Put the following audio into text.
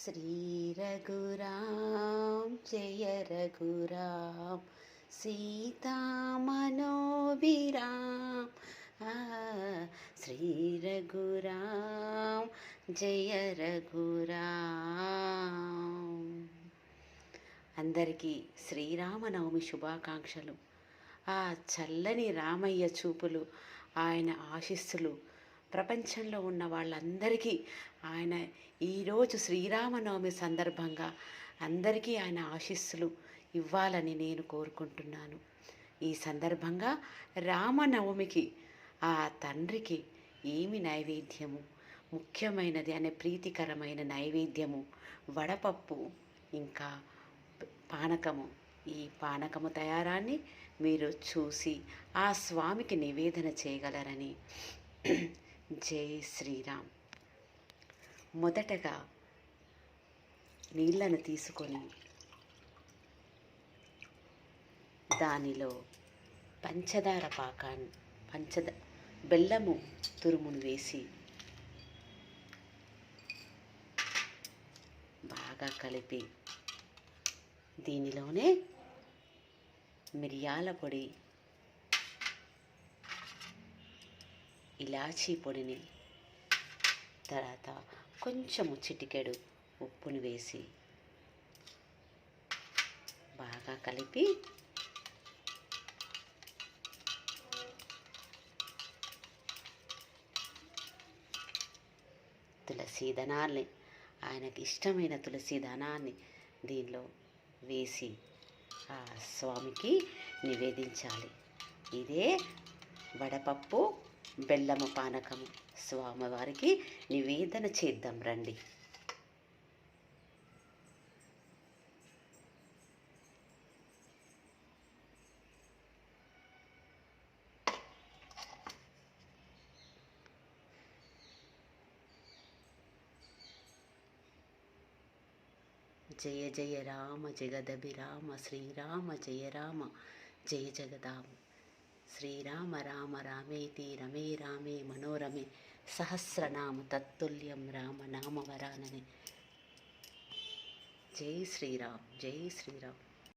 श्री रघुराम जय रघुराम सीता मनोभिराम श्री रघुराम जय रघुराम। అందరికీ శ్రీరామనవమి శుభాకాంక్షలు। ఆ చల్లని రామయ్య చూపులు, ఆయన ఆశీస్సులు ప్రపంచంలో ఉన్న వాళ్ళందరికీ ఆయన ఈరోజు శ్రీరామనవమి సందర్భంగా అందరికీ ఆయన ఆశీస్సులు ఇవ్వాలని నేను కోరుకుంటున్నాను। ఈ సందర్భంగా రామనవమికి ఆ తండ్రికి ఏమి నైవేద్యము ముఖ్యమైనది అనే ప్రీతికరమైన నైవేద్యము వడపప్పు ఇంకా పానకము। ఈ పానకము తయారాన్ని మీరు చూసి ఆ స్వామికి నివేదన చేయగలరని జై శ్రీరామ్। మొదటగా నీళ్లను తీసుకొని దానిలో పంచదార పాకాన్ని బెల్లము తురుమును వేసి బాగా కలిపి దీనిలోనే మిరియాల పొడి, ఇలాచీ పొడిని, తర్వాత కొంచెము చిటికెడు ఉప్పును వేసి బాగా కలిపి తులసి దళాన్ని, ఆయనకి ఇష్టమైన తులసి దళాన్ని దీనిలో వేసి ఆ స్వామికి నివేదించాలి। ఇదే వడపప్పు బెల్లము పానకము స్వామివారికి నివేదన చేద్దాం రండి। జయ జయ రామ జగదభిరామ శ్రీరామ జయ రామ జయ జగదామ శ్రీరామ రామ రామేతి రమే రామే మనోరమే సహస్రనామ తత్తుల్యం రామ నామవరాననే। జై శ్రీరామ్ జై శ్రీరామ్।